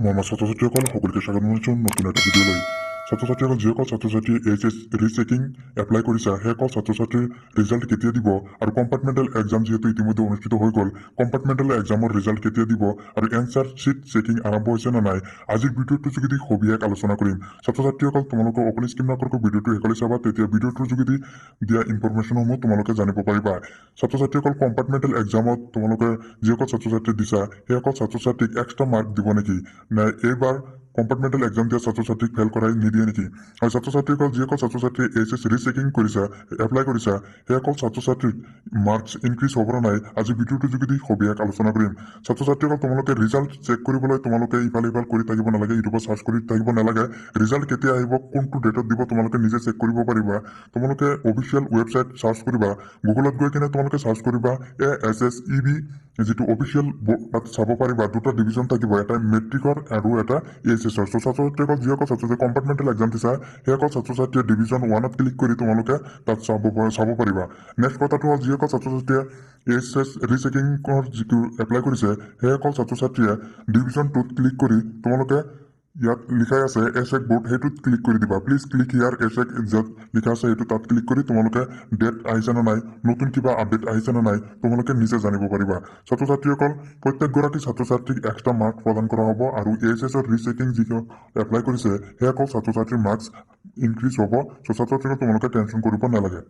মৰমৰ ছাত্ৰ-ছাত্ৰীসকল সকলোকে স্বাগতম জনাইছোঁ নতুন এটা ভিডিঅ'লৈ। ছাত্ৰ-ছাত্ৰীসকল যিসকল ছাত্ৰ-ছাত্ৰীয়ে এইচএছ ৰিচেকিং এপ্লাই কৰিছা সেইসকল ছাত্ৰ-ছাত্ৰীৰ ৰিজাল্ট কেতিয়া দিব আৰু কম্পাৰ্টমেণ্টেল এক্সাম যিহেতু ইতিমধ্যে অনুষ্ঠিত হৈ গ'ল, কম্পাৰ্টমেণ্টেল এক্সামৰ ৰিজাল্ট কেতিয়া দিব আৰু এনচাৰ শ্বিট চেকিং আৰম্ভ হৈছে নে নাই, আজিৰ ভিডিঅ'টোৰ যোগেদি সবিশেষ আলোচনা কৰিম। ছাত্ৰ-ছাত্ৰীসকল তোমালোকে অকণি স্কিপ নকৰাকৈ ভিডিঅ'টো শেষলৈ চাবা, তেতিয়া ভিডিঅ'টোৰ যোগেদি দিয়া ইনফৰমেশ্যনসমূহ তোমালোকে জানিব পাৰিবা। ছাত্ৰ-ছাত্ৰীসকল কম্পাৰ্টমেণ্টেল এক্সামত তোমালোকে যিসকল ছাত্ৰ-ছাত্ৰী দিছা সেইসকল ছাত্ৰ-ছাত্ৰীক এক্সট্ৰা মাৰ্ক দিব নেকি, নাই এইবাৰ কম্পাৰ্টমেণ্টেল এক্সাম দিয়া ছাত্ৰ-ছাত্ৰীক ফেল কৰাই নিদিয়ে নেকি? আৰু ছাত্ৰ-ছাত্ৰীসকল যিসকল ছাত্ৰ-ছাত্ৰীয়ে এইচএছ ৰিচেকিং কৰিছা এপ্লাই কৰিছা সেইসকল ছাত্ৰ-ছাত্ৰীৰ মাৰ্কছ ইনক্ৰিজ হ'ব নে নাই আজি ভিডিঅ'টোৰ যোগেদি সবিশেষ আলোচনা কৰিম। ছাত্ৰ-ছাত্ৰীসকল তোমালোকে ৰিজাল্ট চেক কৰিবলৈ তোমালোকে ইফাল কৰি থাকিব নালাগে, ইউটিউবত চাৰ্চ কৰি থাকিব নালাগে। ৰিজাল্ট কেতিয়া আহিব, কোনটো ডেটত দিব তোমালোকে নিজে চেক কৰিব পাৰিবা। তোমালোকে অফিচিয়েল ৱেবছাইট চাৰ্চ কৰিবা, গুগলত গৈ কিনে তোমালোকে চাৰ্চ কৰিবা ASSEB যিটো অফিচিয়েল তাত চাব পাৰিবা। দুটা ডিভিজন থাকিব, এটা মেট্ৰিকৰ আৰু এটা এইচএছৰ। ছাত্ৰ-ছাত্ৰীসকল যিসকল ছাত্ৰ-ছাত্ৰী কম্পাৰ্টমেণ্টেল এক্সাম দিছা সেইসকল ছাত্ৰ-ছাত্ৰীয়ে ডিভিজন 1ত ক্লিক কৰি তোমালোকে তাত চাব পাৰিবা। নেক্সট কথাটো হ'ল যিসকল ছাত্ৰ-ছাত্ৰীয়ে এইচএছ ৰিচেকিঙৰ যিটো এপ্লাই কৰিছে সেইসকল ছাত্ৰ-ছাত্ৰীয়ে ডিভিজন 2ত ক্লিক কৰি তোমালোকে ইয়াত লিখাই আছে এছেক বোৰ্ড, সেইটোত ক্লিক কৰি দিবা। প্লিজ ক্লিক হিয়াৰ এছেক য'ত লিখা আছে সেইটো তাত ক্লিক কৰি তোমালোকে ডেট আহিছে নে নাই, নতুন কিবা আপডেট আহিছে নে নাই তোমালোকে নিজে জানিব পাৰিবা। ছাত্ৰ-ছাত্ৰীসকল প্ৰত্যেকগৰাকী ছাত্ৰ-ছাত্ৰীক এক্সট্ৰা মাৰ্ক প্ৰদান কৰা হ'ব আৰু এইচএছৰ ৰিচেকিং যিসকল এপ্লাই কৰিছে সেইসকল ছাত্ৰ-ছাত্ৰীৰ মাৰ্কছ ইনক্ৰিজ হ'ব। ছাত্ৰ-ছাত্ৰীসকল তোমালোকে টেনশ্যন কৰিব নালাগে।